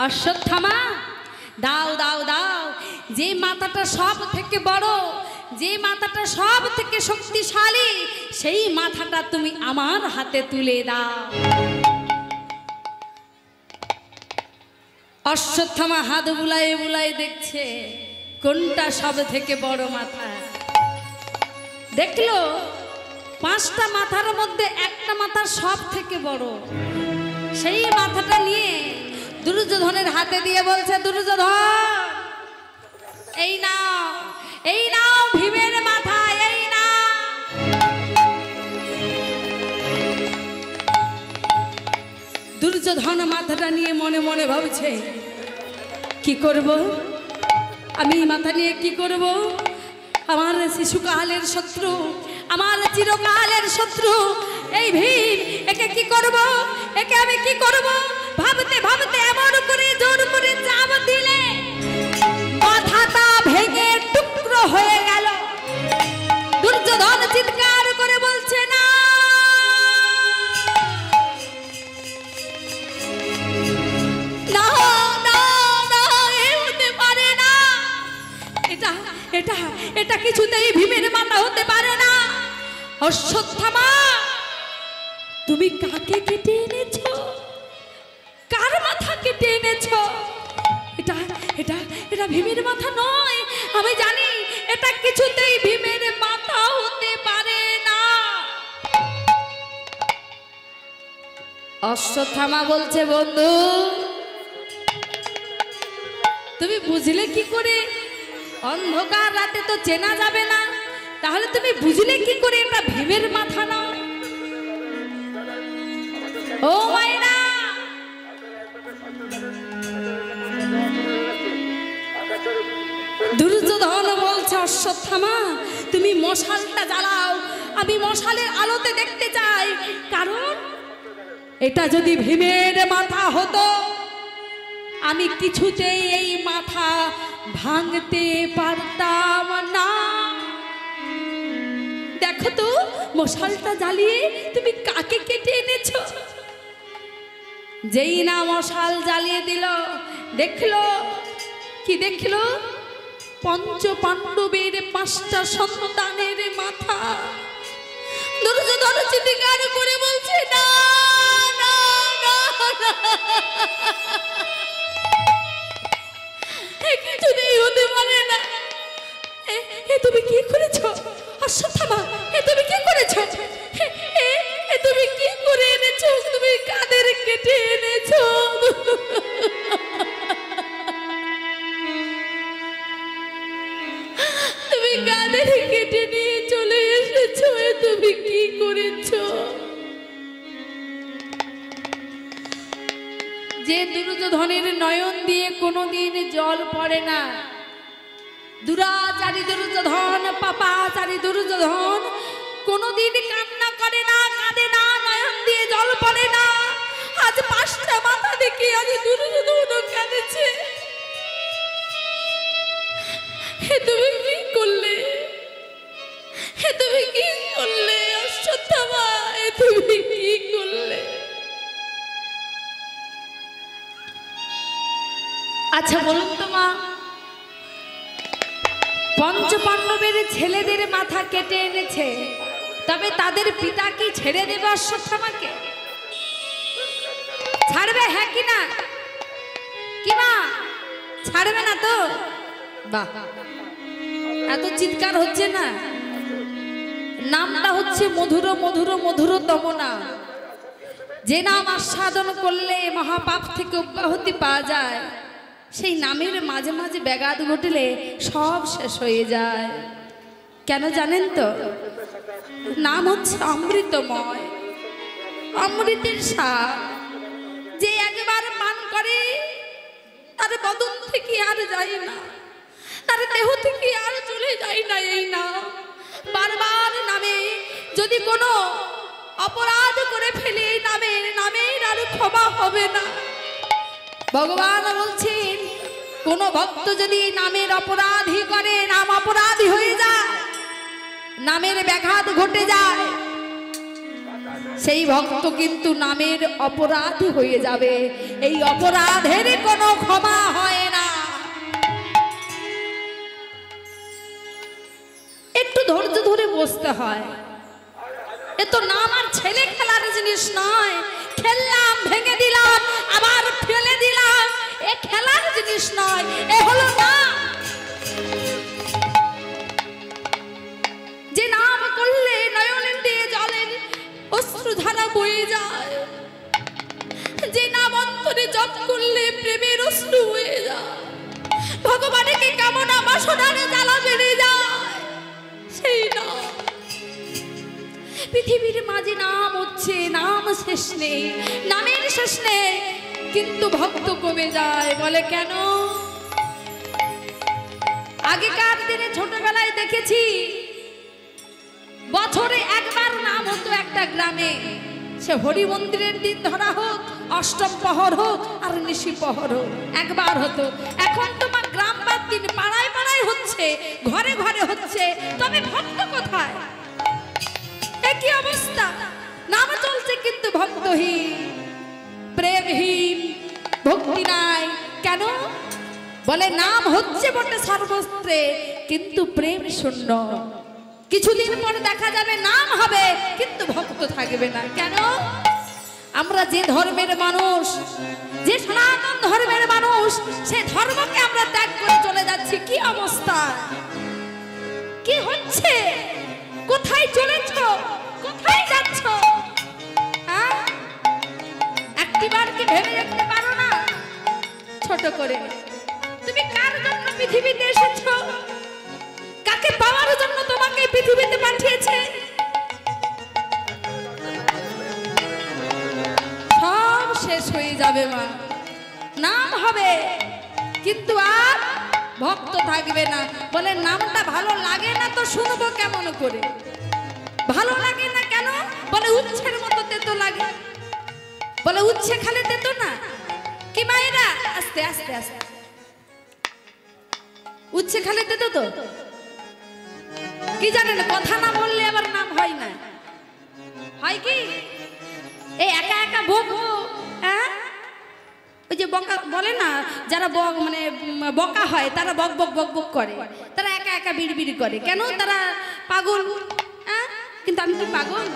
অশ্বত্থামা দাও দাও দাও, যে মাথাটা সব থেকে বড়, যে মাথাটা সব থেকে শক্তিশালী, সেই মাথাটা তুমি আমার হাতে তুলে দাও। অশ্বত্থামা হাত বুলায়ে বুলায়ে দেখছে কোনটা সব থেকে বড় মাথা। দেখলো 5টা মাথার মধ্যে একটা মাথা সব থেকে বড়। সেই মাথাটা নিয়ে দুর্যোধনের হাতে দিয়ে বলছে, দুর্যোধন এই নাও, এই নাও ভীমের মাথা, এই নাও। দুর্যোধন মাথাটা নিয়ে মনে মনে ভাবছে, কি করব আমি মাথা নিয়ে, কি করব? আমার শিশুকালের শত্রু, আমার চিরকালের শত্রু এই ভীম, একে কি করব, একে আমি কি করব? ভাবতে ভাবতে এমন করে জোর করে চাপ দিলে মাথাটা ভেঙে টুকরো হয়ে গেল। দুর্যোধন চিৎকার করে বলছে, না না না না, এ হতে পারে না, এটা এটা এটা কিছুতেই ভীমের মাথা হতে পারে না। অশ্বত্থামা তুমি কাকে কেটে এনেছো? কার মাথা কেটে এনেছো? এটা এটা এটা ভীমের মাথা নয়, আমি জানি এটা কিছুতেই ভীমের মাথা হতে পারে না। অশ্বত্থামা বলছে, বন্ধু তুমি বুঝলে কি করে? অন্ধকার রাতে তো চেনা যাবে না, তাহলে তুমি বুঝলে কি করে এটা ভীমের মাথা না? ও মায়েরা, দুর্যোধন বলছে, অশ্বত্থামা তুমি মশালটা জ্বালাও, আমি মশালের আলোতে দেখতে চাই, কারণ এটা যদি ভীমের মাথা হতো আমি কিছুতেই এই মাথা ভাঙতে পারতাম না। দেখো তো মশালটা জ্বালিয়ে তুমি কাকে কেটে এনেছো? যেই না মশাল জ্বালিয়ে দিল, দেখলো কি দেখলো? পঞ্চ পাণ্ডবের 5টা সন্তানের মাথা। দুর্যোধন চিৎকার করে বলছে, না না না, কিছুতেই হতে পারে না। এ তুমি কি করেছো অশ্বত্থামা? এ তুমি কি করেছো? এ তুমি কি করে এনেছো? তুমি কাদের কেটে এনেছো? তুমি কাদের কেটে নিয়ে চলে এসেছো? এ তুমি কি করেছো? যে দুর্যোধনের নয়ন দিয়ে কোনোদিন জল পড়ে না, দুরাচারী দুর্যোধন, পাপাচারী দুর্যোধন কোনোদিন কান্না করে না, কাঁদে না, নয়ন দিয়ে জল পড়ে না। আজ 5টা মাথা দেখে আজ দুর্যোধন কাঁদেছে। হে তুমি কি করলে? হে তুমি কি করলে অশ্বত্থামা? হে তুমি কি করলে? আচ্ছা বলুন তো মা, পঞ্চপাণ্ডবের ছেলেদের মাথা কেটে এনেছে, তবে তাদের পিতা কি ছেড়ে দেবে অশ্বত্থামাকে? ছাড়বে? হ্যাঁ কি না? কি মা ছাড়বে না তো? বাহ, এত চিৎকার হচ্ছে না? নামটা হচ্ছে মধুর মধুর মধুরতম নাম। যে নাম আস্বাদন করলে মহাপাপ থেকে অব্যাহতি পাওয়া যায়, সেই নামের মাঝে মাঝে ব্যাঘাত ঘটলে সব শেষ হয়ে যায়। কেন জানেন তো? নাম হচ্ছে অমৃতময়, অমৃতের স্বাদ। যে একবার পান করে তার বদন থেকে আর যায় না, তার দেহ থেকে আর চলে যায় না এই নাম। বারবার নামে যদি কোনো অপরাধ করে ফেলে এই নামের আর ক্ষমা হবে না। ভগবান বলছেন, কোন ভক্ত যদি নামের অপরাধী করে, নাম অপরাধী হয়ে যায়, নামের ব্যাঘাত ঘটে যায়, সেই ভক্ত কিন্তু নামের অপরাধী হয়ে যাবে। এই অপরাধের কোনো ক্ষমা হয় না। একটু ধৈর্য ধরে বসতে হয়। এ তো নাম আর ছেলে খেলার জিনিস নয়। খেললাম, ভেঙে দিলাম, আবার ফেলে দিলাম, এ খেলার জিনিস নয়। এ হলো নাম। যে নাম করলে নয়নের দিয়ে জলের অশ্রুধারা বয়ে যায়, যে নাম অন্তরে জপ করলে প্রেমের অশ্রু হয়ে যায়, ভগবানকে কামনা বাসনার জ্বালা বেড়ে যায়, সেই নাম। পৃথিবীর মাঝে নাম হচ্ছে, নাম শেষ নেই, নামের শেষ নেই, কিন্তু ভক্ত কমে যায়। বলে কেন? আগেকার দিনে ছোটবেলায় দেখেছি বছরে একবার নাম হতো একটা গ্রামে। সে হরি মন্দিরের দিন ধরা হোক, অষ্টম প্রহর হোক আর নিশি প্রহর হোক, একবার হতো। এখন তোমার গ্রাম বাদ দিন পাড়ায় পাড়ায় হচ্ছে, ঘরে ঘরে হচ্ছে, তবে ভক্ত কোথায়? একই অবস্থা। নাম চলছে কিন্তু ভক্তহীন, প্রেমহীন, ভক্তি নাই। কেন? বলে নাম হচ্ছে বটে সর্বত্রে, কিন্তু প্রেম শূন্য। কিছুদিন পর দেখা যাবে নাম হবে কিন্তু ভক্ত থাকবে না। কেন? আমরা যে ধর্মের মানুষ, যে সনাতন ধর্মের মানুষ, সে ধর্মকে আমরা ত্যাগ করে চলে যাচ্ছি। কি অবস্থা, কি হচ্ছে, কোথায় চলেছ, কোথায় যাচ্ছ? একটিবার কি ভেবে দেখতে পারো না ছোট করে তুমি কার জন্য পৃথিবীতে এসেছো? কাকে পাওয়ার জন্য তোমাকে পৃথিবীতে পাঠিয়েছে? সব শেষ হয়ে যাবে মা, নাম হবে কিন্তু আর ভক্ত থাকবে না। বলে নামটা ভালো লাগে না তো শুনবো কেমন করে? ভালো লাগে না কেন? বলে উচ্ছের মতো তেতো লাগে। বলে উচ্ছে খালে তেতো না? কি মায়েরা, আস্তে আস্তে আস্তে, উচ্ছে খালে তেতো তো কি জানেন? কথা না বললে আবার নাম হয় না। হয় কি? এই একা একা বকবো, হ্যাঁ? ওই যে বকা বলে না, যারা মানে বকা হয় তারা বক বক বক বক করে, তারা একা একা বিড়বিড় করে। কেন? তারা পাগল। হ্যাঁ, কিন্তু আমি কি পাগল?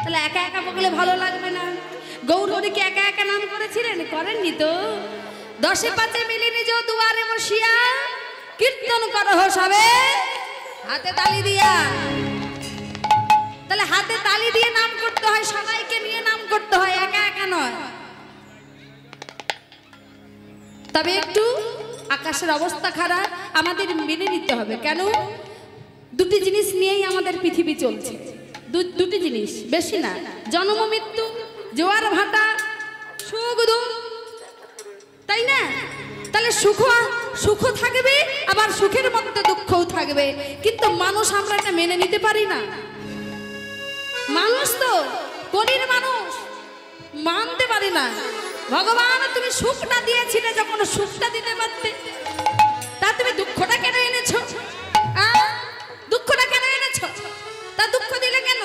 তাহলে একা একা বকলে ভালো লাগবে না। গৌরহরিকে একা একা নাম করেছিলেন? করেননি তো। 10 5 মিলি নিজ দুয়ারে বসিয়া কীর্তন করো সবে হাতে তালি দিয়া। তাহলে হাতে তালি দিয়ে নাম করতে হয়, সবাইকে নিয়ে নাম করতে হয়, একা একা নয়। তবে একটু আকাশের অবস্থা খারাপ, আমাদের মেনে নিতে হবে। কেন? দুটি জিনিস নিয়েই আমাদের পৃথিবী চলছে। দুটি জিনিস, বেশি না। জন্ম মৃত্যু, জোয়ার ভাটা, সুখ দুঃখ, তাই না? তাহলে সুখ থাকবে, আবার সুখের মধ্যে দুঃখও থাকবে। কিন্তু মানুষ আমরা এটা মেনে নিতে পারি না। মানুষ তো কলির মানুষ, মানতে পারি না। ভগবান তুমি সুখটা দিয়েছিলে, যখন সুখটা দিতে পারতে, তা তুমি দুঃখটা কেন এনেছো? দুঃখটা কেন এনেছো? তা দুঃখ দিলে কেন?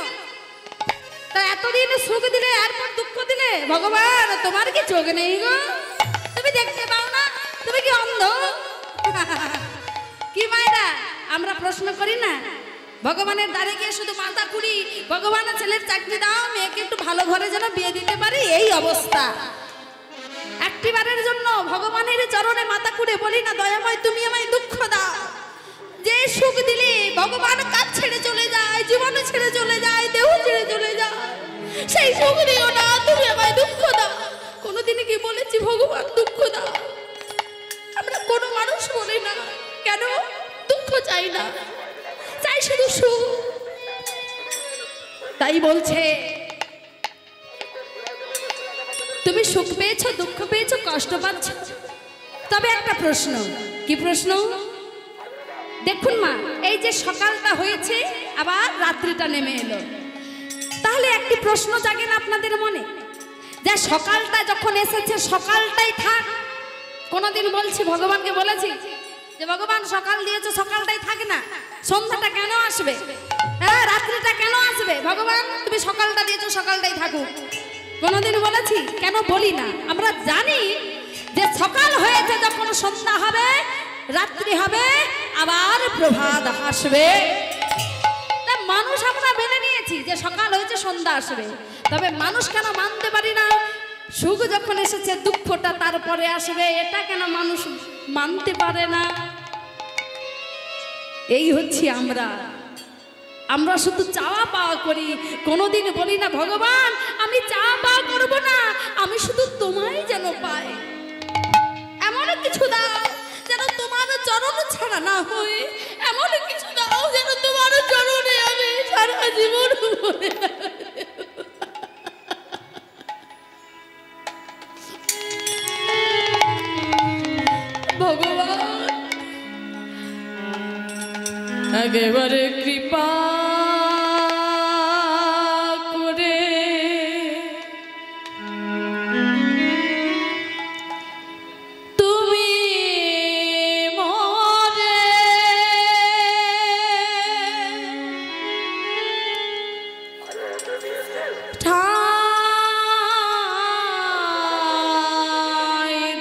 তা এতদিন সুখ দিলে, এরপর দুঃখ দিলে। ভগবান তোমার কি চোখ নেই গো? তুমি দেখতে পাও না? তুমি কি অন্ধ? কি মায়েরা আমরা প্রশ্ন করি না? ভগবানের দ্বারে গিয়ে শুধু মাথা কুড়ি, ভগবানের ছেলের চাকরি দাও, মেয়েকে একটু ভালো ঘরে যেন বিয়ে দিতে পারি, এই অবস্থা। একটিবারের জন্য ভগবানের চরণে মাথা কুড়ে বলি না, দয়াময় তুমি আমায় দুঃখ দাও। যে সুখ দিলে ভগবান কাজ ছেড়ে চলে যায়, জীবন ছেড়ে চলে যায়, দেহ ছেড়ে চলে যায়, সেই সুখ দিও না, তুমি আমায় দুঃখ দাও। কোনোদিনই কি বলেছি ভগবান দুঃখ দাও? আমরা কোনো মানুষ বলি না। কেন? দুঃখ চাই না, চাই শুধু সুখ। তাই বলছে তুমি সুখ পেয়েছো, দুঃখ পেয়েছো, কষ্ট পাচ্ছ। তবে একটা প্রশ্ন। কি প্রশ্ন? দেখুন মা, এই যে সকালটা হয়েছে, আবার রাত্রিটা নেমে এলো, তাহলে একটি প্রশ্ন জাগে না আপনাদের মনে, যে সকালটা যখন এসেছে সকালটাই থাক? কোনদিন বলছি, ভগবানকে বলেছি যে ভগবান সকাল দিয়েছে, সকালটাই থাকে না, সন্ধ্যাটা কেন আসবে? হ্যাঁ, রাত্রিটা কেন আসবে ভগবান? তুমি সকালটা দিয়েছো, সকালটাই থাকুক। কোনোদিন বলেছি? কেন বলি না? আমরা জানি যে সকাল হয়েছে যখন সন্ধ্যা হবে, রাত্রি হবে, আবার প্রভাত আসবে। মানুষ আমরা মেনে নিয়েছি যে সকাল হয়েছে সন্ধ্যা আসবে, তবে মানুষ কেন মানতে পারি না? সুখ যখন এসেছে দুঃখটা তারপরে আসবে, এটা কেন মানুষ মানতে পারে না? এই হচ্ছে আমরা শুধু চাওয়া পাওয়া করি, কোনোদিন বলি না ভগবান আমি চাওয়া পাওয়া করবো না, আমি শুধু তোমায় যেন পাই। এমন কিছু দাও যেন তোমার চরণ ছাড়া না হই, এমন কিছু দাও যেন তোমার চরণে আমি সারা জীবন ভগবান একেবারে কৃপা করে তুমি মরে ঠাই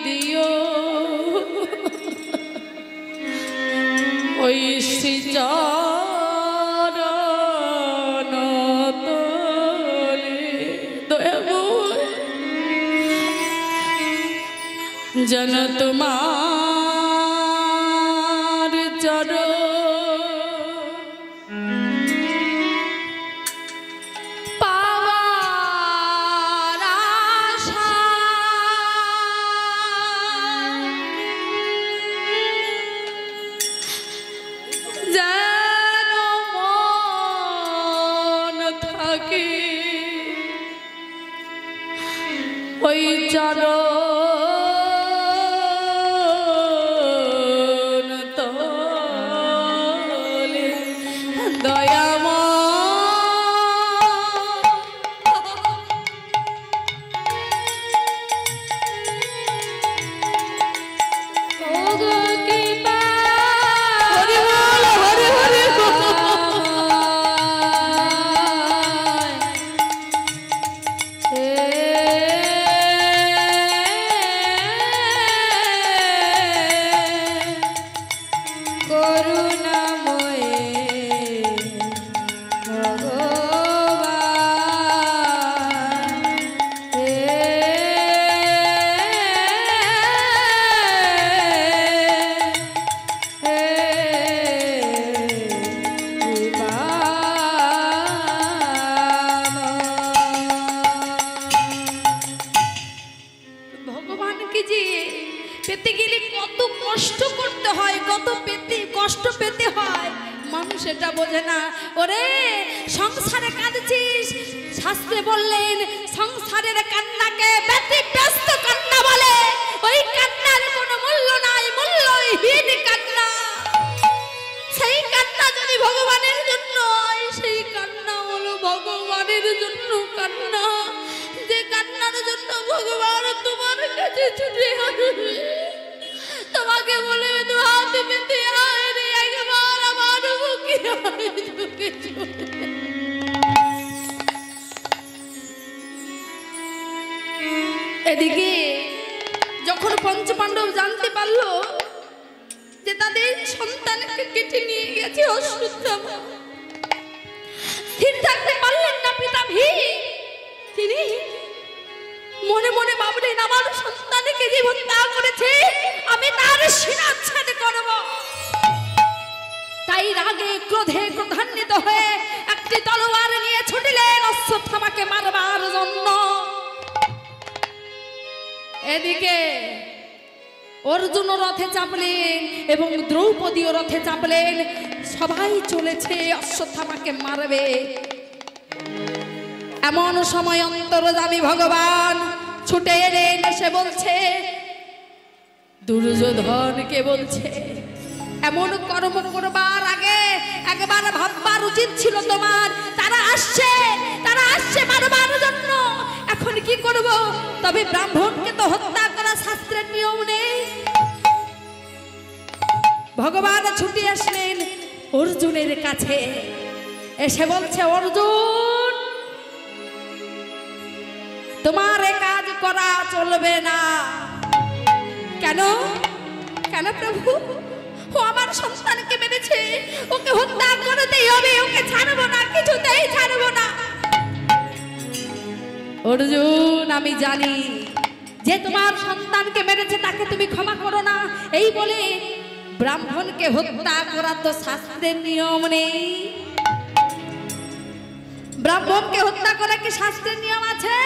দিও ওই চরণ তলে দয়াময় যেন তোমার চরণ পাওয়ার আশা যেন মন থাকে ওই চরণ তলে দয়াময় ওগো কৃপা হরি বল হরি হরি করুণাময়ে ভগবানকে যে পেতে গেলে কত কষ্ট করতে হয়, কষ্ট পেতে হয়, মানুষ এটা বোঝে না। ওরে সংসারে কাঁদছিস, শাস্ত্রে বললেন সংসারের কান্নাকে ব্যতিব্যস্ত কান্না বলে। ওই কান্নার কোনো মূল্য নাই, মূল্যহীন কান্না। সেই কান্না যদি ভগবানের জন্য হয়, সেই কান্না হলো ভগবানের জন্য কান্না, যে কান্নার জন্য ভগবান তোমার কাছে ছুটে আসবে, তোমাকে বলে হাত পেতে আয় রে একবার আমার বুকে আয় ঝুঁকে ঝুঁকে। এদিকে যখন পঞ্চপাণ্ডব জানতে পারলো যে তাদের সন্তানকে কেটে নিয়ে গেছে অশ্বত্থামা, স্থির থাকতে পারলেন না পিতা ভীম। তিনি মনে মনে ভাবলেন আমার সন্তানকে যে হত্যা করেছে আমি তার শিরচ্ছেদ করব। তাই রাগে ক্রোধে ক্রোধান্বিত হয়ে একটি তলোয়ার নিয়ে ছুটিলেন অশ্বত্থামাকে মারবার জন্য। এদিকে অর্জুন রথে চাপলেন এবং দ্রৌপদীও রথে চাপলেন, সবাই চলেছে অশ্বত্থামাকে মারবে। এমন সময় অন্তর্যামী ভগবান ছুটে এলেন, এসে বলছে দুর্যোধনকে বলছে এমন কর্ম করবার আগে একবার ভাববার উচিত ছিল তোমার। তারা আসছে মারবার জন্য, এখন কি করব? তবে ব্রাহ্মণকে তো হত্যা করা শাস্ত্রের নিয়ম নেই। ভগবান ছুটে আসলেন অর্জুনের কাছে। এসে বলছে, অর্জুন তোমার এ কাজ করা চলবে না। কেন? কেন প্রভু? ও আমার সন্তানকে মেরেছে, ওকে হত্যা করতেই হবে, ওকে ছাড়বো না, কিছুতেই ছাড়বো না। অর্জুন আমি জানি যে তোমার সন্তানকে মেরেছে তাকে তুমি ক্ষমা করো না। এই বলে ব্রাহ্মণকে হত্যা করা তো শাস্ত্রের নিয়ম নেই। ব্রাহ্মণকে হত্যা করা কি শাস্ত্রের নিয়ম আছে?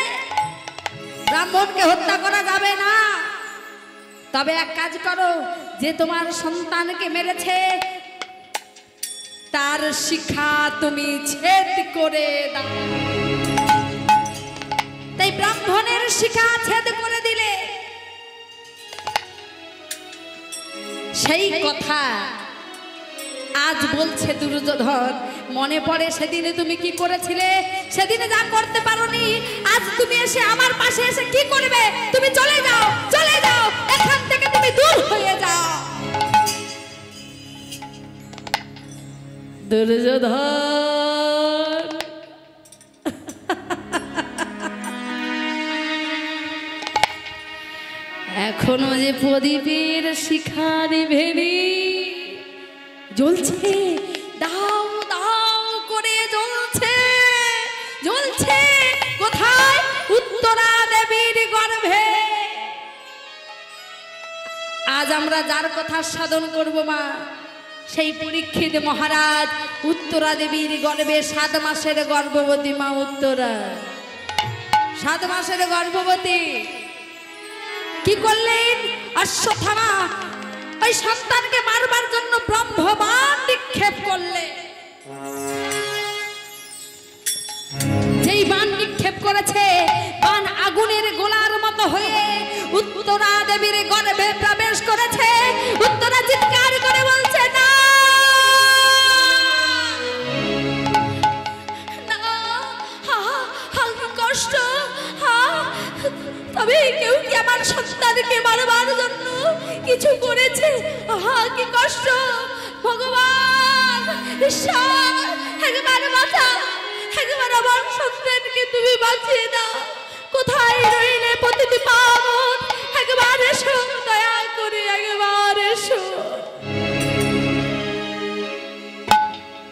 ব্রাহ্মণকে হত্যা করা যাবে না। তবে এক কাজ করো, যে তোমার সন্তানকে মেরেছে তার শিখা তুমি ছেদ করে দাও। তাই ব্রাহ্মণের শিখা ছেদ করে দিলে। সেই কথা আজ বলছে দুর্যোধন, মনে পড়ে সেদিনে তুমি কি করেছিলে? সেদিনে যা করতে পারোনি, আজ তুমি এসে আমার পাশে এসে কি করবে? তুমি চলে যাও, চলে যাও, এখান থেকে তুমি দূর হয়ে যাও। দুর্যোধন এখনো যে প্রদীপের শিখা নিভেনি, জ্বলছে, দাও দাও করে জ্বলছে, জ্বলছে। কোথায়? উত্তরা দেবীর গর্ভে। আজ আমরা যার কথা সাধন করব মা, সেই পরীক্ষিত মহারাজ উত্তরা দেবীর গর্ভে 7 মাসের গর্ভবতী মা উত্তরা, 7 মাসের গর্ভবতী। কি করলেন? অশ্বত্থামা ওই সন্তানকে মারবার জন্য ব্রহ্মবাণ নিক্ষেপ করলে। যেই বাণ নিক্ষেপ করেছে, বাণ আগুনের গোলার মতো হয়ে উত্তরা দেবীর গর্ভে প্রবেশ করেছে। উত্তরা চিৎকার করে বলছে, না কষ্ট। তবে কেউ কি আমার সন্তানকে মারবার জন্য কিছু করেছে? কি কষ্ট! ভগবান ঈশ্বর, একবার বাঁচাও, একবার আমার সন্তানকে তুমি বাঁচিয়ে দাও। কোথায় রইলে প্রতিটি পাবন? একবার এসো, দয়া করে একবার এসো।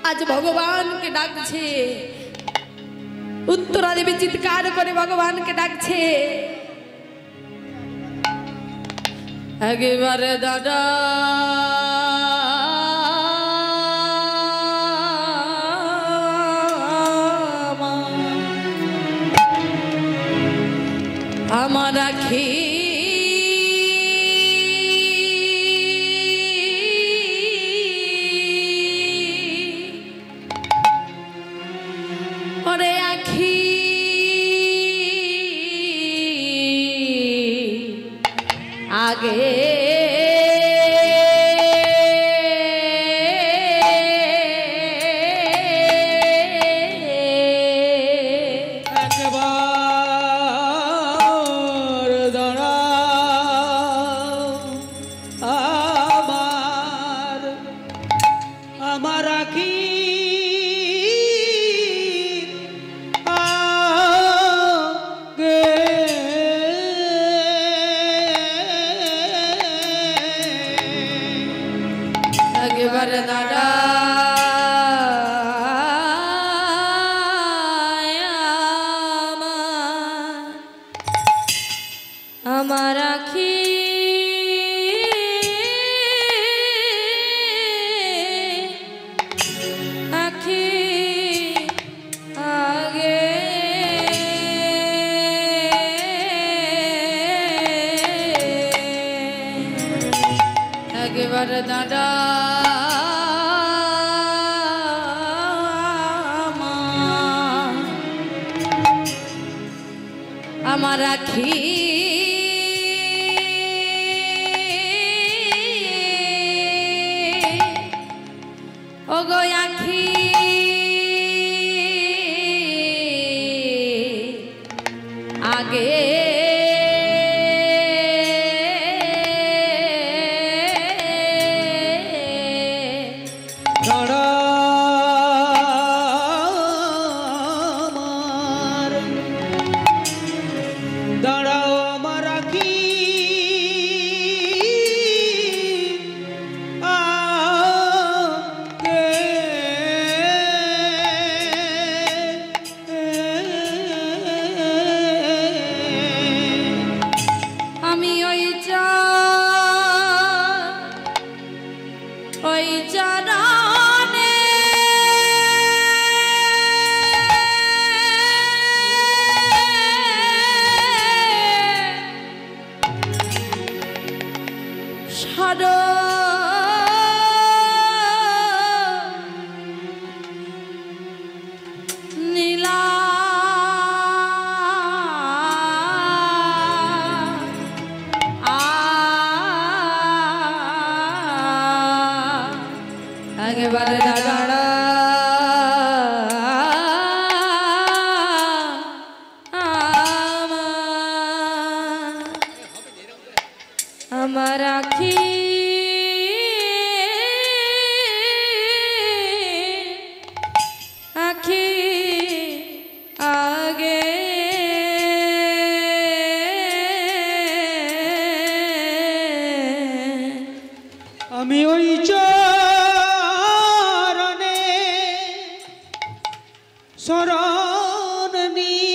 আজ ভগবানকে ডাকছে, উত্তরা দেবী চিৎকার করে ভগবানকে ডাকছে, একেবারে দাদা আমার আখি ওরে আখি আগে আমার আখি আখি আগে একবার দাদা আমার আখি ওগো আখি আগে সার নীলা একেবারে দাঁড়া আমার আখি আখি আগে আমি ওই চরণে শরণ নি